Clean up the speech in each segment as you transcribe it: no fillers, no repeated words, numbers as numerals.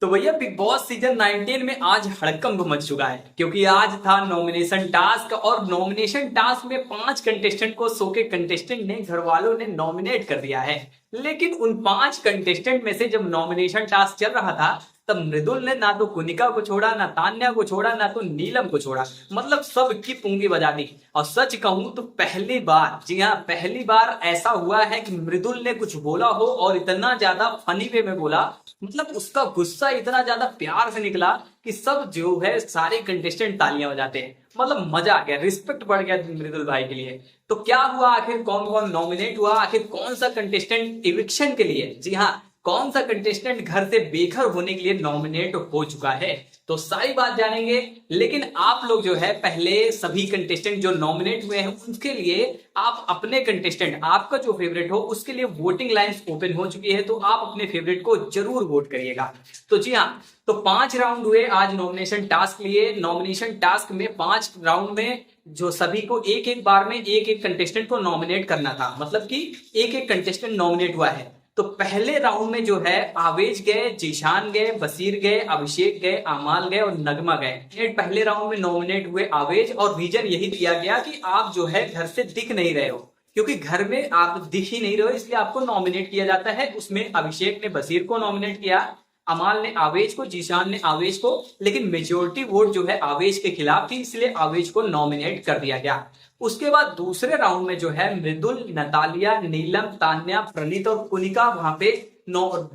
तो भैया big boss season 19 में आज हड़कंप मच चुका है क्योंकि आज था नॉमिनेशन टास्क और नॉमिनेशन टास्क में 5 कंटेस्टेंट को शो के कंटेस्टेंट ने घर वालों ने नॉमिनेट कर दिया है। लेकिन उन 5 कंटेस्टेंट में से जब नॉमिनेशन टास्क चल रहा था तब मृदुल ने ना तो कुनिका को छोड़ा, ना तान्या को छोड़ा, ना तो नीलम को छोड़ा, मतलब सबकी पुंगी बजा दी। और सच कहूं तो पहली बार, जी हाँ पहली बार ऐसा हुआ है कि मृदुल ने कुछ बोला हो और इतना ज्यादा फनी वे में बोला, मतलब उसका गुस्सा इतना ज्यादा प्यार से निकला कि सब जो है सारे कंटेस्टेंट तालियां बजाते हैं। मतलब मजा आ गया, रिस्पेक्ट बढ़ गया मृदुल भाई के लिए। तो क्या हुआ, आखिर कौन कौन नॉमिनेट हुआ, आखिर कौन सा कंटेस्टेंट इविक्शन के लिए, जी हाँ कौन सा कंटेस्टेंट घर से बेघर होने के लिए नॉमिनेट हो चुका है, तो सारी बात जानेंगे। लेकिन आप लोग जो है पहले सभी कंटेस्टेंट जो नॉमिनेट हुए हैं उनके लिए आप अपने कंटेस्टेंट, आपका जो फेवरेट हो उसके लिए वोटिंग लाइंस ओपन हो चुकी है, तो आप अपने फेवरेट को जरूर वोट करिएगा। तो जी हाँ, तो 5 राउंड हुए आज नॉमिनेशन टास्क लिए। नॉमिनेशन टास्क में 5 राउंड में जो सभी को एक एक बार में एक एक कंटेस्टेंट को नॉमिनेट करना था, मतलब कि एक एक कंटेस्टेंट नॉमिनेट हुआ है। तो पहले राउंड में जो है आवेश गए, जीशान गए, बशीर गए, अभिषेक गए, अमाल गए और नगमा गए। पहले राउंड में नॉमिनेट हुए आवेश और रीजन यही दिया गया कि आप जो है घर से दिख नहीं रहे हो, क्योंकि घर में आप दिख ही नहीं रहे हो इसलिए आपको नॉमिनेट किया जाता है। उसमें अभिषेक ने बशीर को नॉमिनेट किया, अमाल ने आवेश को, जीशान ने आवेश को, लेकिन मेजोरिटी वोट जो है आवेश के खिलाफ थी इसलिए आवेश को नॉमिनेट कर दिया गया। उसके बाद दूसरे राउंड में जो है मृदुल, नतालिया, नीलम, तान्या, प्रणीत और कुनिका वहां पे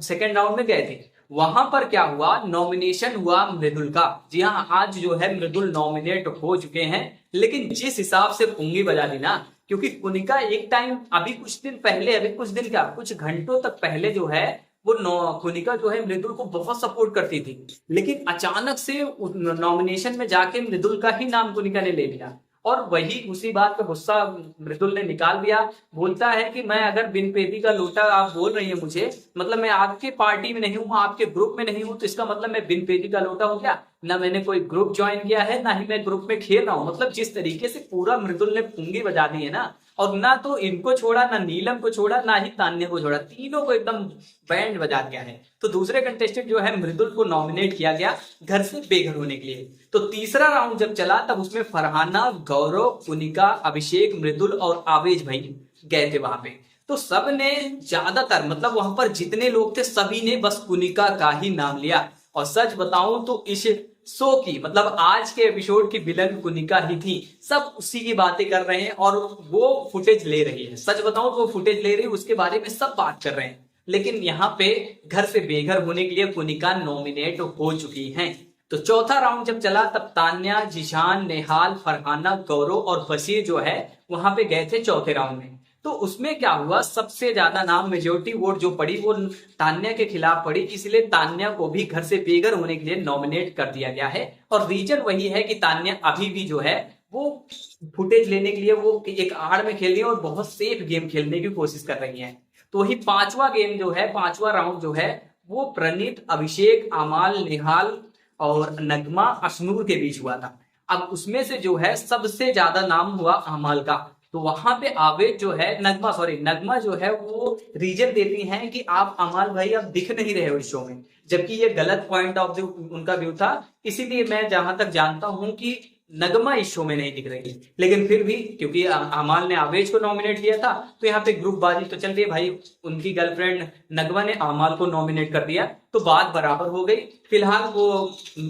सेकेंड राउंड में गए थे। वहां पर क्या हुआ, नॉमिनेशन हुआ मृदुल का। जी हाँ, आज जो है मृदुल नॉमिनेट हो चुके हैं। लेकिन जिस हिसाब से पुंगी बजा दी ना, क्योंकि कुनिका एक टाइम अभी कुछ दिन पहले, अभी कुछ दिन क्या कुछ घंटों तक पहले जो है वो कुनिका जो है मृदुल को बहुत सपोर्ट करती थी, लेकिन अचानक से नॉमिनेशन में जाके मृदुल का ही नाम कुनिका ने ले लिया और वही उसी बात का गुस्सा मृदुल ने निकाल दिया। बोलता है कि मैं अगर बिन पेटी का लोटा आप बोल रही है मुझे, मतलब मैं आपके पार्टी में नहीं हूँ, आपके ग्रुप में नहीं हूँ, तो इसका मतलब मैं बिन पेटी का लोटा हूँ क्या? ना मैंने कोई ग्रुप ज्वाइन किया है, ना ही मैं ग्रुप में खेल रहा हूँ। मतलब जिस तरीके से पूरा मृदुल ने पुंगी बजा दी है ना, और ना तो इनको छोड़ा, ना नीलम को छोड़ा, ना ही तान्या को छोड़ा, तीनों को एकदम बैंड बजा दिया है। तो दूसरे कंटेस्टेंट जो है मृदुल को नॉमिनेट किया गया घर से बेघर होने के लिए। तो तीसरा राउंड जब चला तब उसमें फरहाना, गौरव, कुनिका, अभिषेक, मृदुल और आवेश भाई गए थे वहां पे। तो सब ने ज्यादातर, मतलब वहां पर जितने लोग थे सभी ने बस कुनिका का ही नाम लिया। और सच बताऊं तो इस शो की, मतलब आज के एपिसोड की विलन कुनिका ही थी। सब उसी की बातें कर रहे हैं और वो फुटेज ले रही है। सच बताऊं तो वो फुटेज ले रही है, उसके बारे में सब बात कर रहे हैं। लेकिन यहाँ पे घर से बेघर होने के लिए कुनिका नॉमिनेट हो चुकी हैं। तो चौथा राउंड जब चला तब तान्या, जिशान, नेहाल, फरहाना, गौरव और बशीर जो है वहां पे गए थे चौथे राउंड में। तो उसमें क्या हुआ, सबसे ज्यादा नाम, मेजोरिटी वोट जो पड़ी वो तान्या के खिलाफ पड़ी, इसलिए तान्या को भी घर से बेघर होने के लिए नॉमिनेट कर दिया गया है। और रीजन वही है कि तान्या अभी भी जो है वो फुटेज लेने के लिए वो एक आड़ में खेल रही है और बहुत सेफ गेम खेलने की कोशिश कर रही है। तो वही पांचवा गेम जो है, पांचवा राउंड जो है वो प्रणीत, अभिषेक, अमाल, निहाल और नगमा, अश्नूर के बीच हुआ था। अब उसमें से जो है सबसे ज्यादा नाम हुआ अमाल का। तो वहां पे आवेश जो है, नगमा जो है वो रीजन देती हैं कि आप अमाल भाई अब दिख नहीं रहे हो इस शो में, जबकि ये गलत पॉइंट ऑफ व्यू उनका व्यू था। इसीलिए मैं जहां तक जानता हूं कि नगमा इस शो में नहीं दिख रही। लेकिन फिर भी क्योंकि अमाल ने आवेश को नॉमिनेट किया था तो यहाँ पे ग्रुप बाजी तो चल रही है भाई। उनकी गर्लफ्रेंड नगमा ने अमाल को नॉमिनेट कर दिया तो बात बराबर हो गई। फिलहाल वो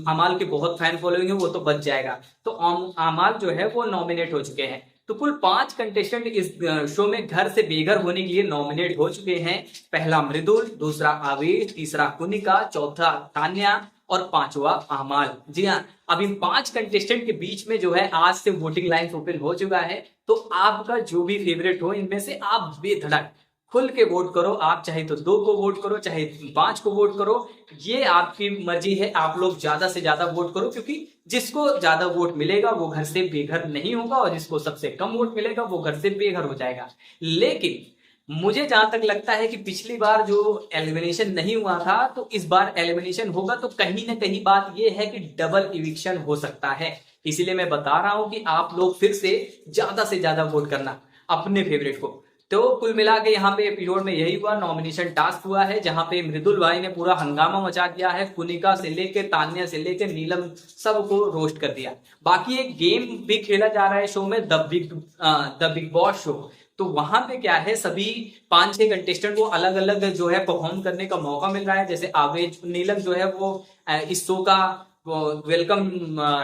अमाल के बहुत फैन फॉलोइंग है, वो तो बच जाएगा। तो अमाल जो है वो नॉमिनेट हो चुके हैं। तो कुल 5 कंटेस्टेंट इस शो में घर से बेघर होने के लिए नॉमिनेट हो चुके हैं। पहला मृदुल, दूसरा आवेश, तीसरा कुनिका, चौथा तान्या और पांचवा अमाल। जी हाँ, अब इन 5 कंटेस्टेंट के बीच में जो है आज से वोटिंग लाइन ओपन हो चुका है। तो आपका जो भी फेवरेट हो इनमें से आप बेधड़क खुल के वोट करो। आप चाहे तो 2 को वोट करो, चाहे 5 को वोट करो, ये आपकी मर्जी है। आप लोग ज्यादा से ज्यादा वोट करो, क्योंकि जिसको ज्यादा वोट मिलेगा वो घर से बेघर नहीं होगा और जिसको सबसे कम वोट मिलेगा वो घर से बेघर हो जाएगा। लेकिन मुझे जहां तक लगता है कि पिछली बार जो एलिमिनेशन नहीं हुआ था तो इस बार एलिमिनेशन होगा, तो कहीं ना कहीं बात यह है कि डबल इविक्शन हो सकता है। इसीलिए मैं बता रहा हूं कि आप लोग फिर से ज्यादा वोट करना अपने फेवरेट को। तो कुल मिला के यहाँ पे एपिसोड में यही हुआ, नॉमिनेशन टास्क हुआ है जहां पे मृदुल भाई ने पूरा हंगामा मचा दिया है, कुनिका से लेके तान्या से लेके नीलम सबको रोस्ट कर दिया। बाकी एक गेम भी खेला जा रहा है शो में, द बिग बॉस शो। तो वहां पे क्या है, सभी 5-6 कंटेस्टेंट को अलग अलग जो है परफॉर्म करने का मौका मिल रहा है। जैसे आवेज नीलम जो है वो इस शो का वो वेलकम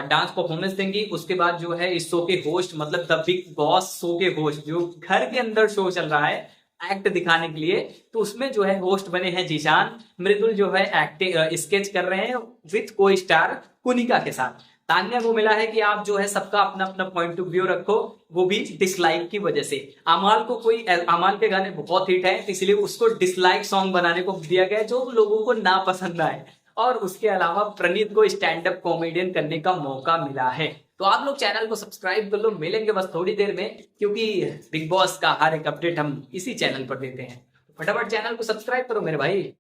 डांस परफॉर्मेंस देंगी। उसके बाद जो है इस शो के होस्ट मतलब द बिग बॉस शो के होस्ट, जो घर के अंदर शो चल रहा है एक्ट दिखाने के लिए, तो उसमें जो है होस्ट बने हैं जीशान। मृदुल जो है एक्टिंग स्केच कर रहे हैं विथ को स्टार कुनिका के साथ। तान्या को मिला है कि आप जो है सबका अपना अपना पॉइंट ऑफ व्यू रखो, वो भी डिसलाइक की वजह से। अमाल के गाने बहुत हिट है, इसलिए उसको डिसलाइक सॉन्ग बनाने को दिया गया जो लोगों को ना पसंद आए। और उसके अलावा प्रणीत को स्टैंड अप कॉमेडियन करने का मौका मिला है। तो आप लोग चैनल को सब्सक्राइब कर लो, मिलेंगे बस थोड़ी देर में, क्योंकि बिग बॉस का हर एक अपडेट हम इसी चैनल पर देते हैं। फटाफट चैनल को सब्सक्राइब करो मेरे भाई।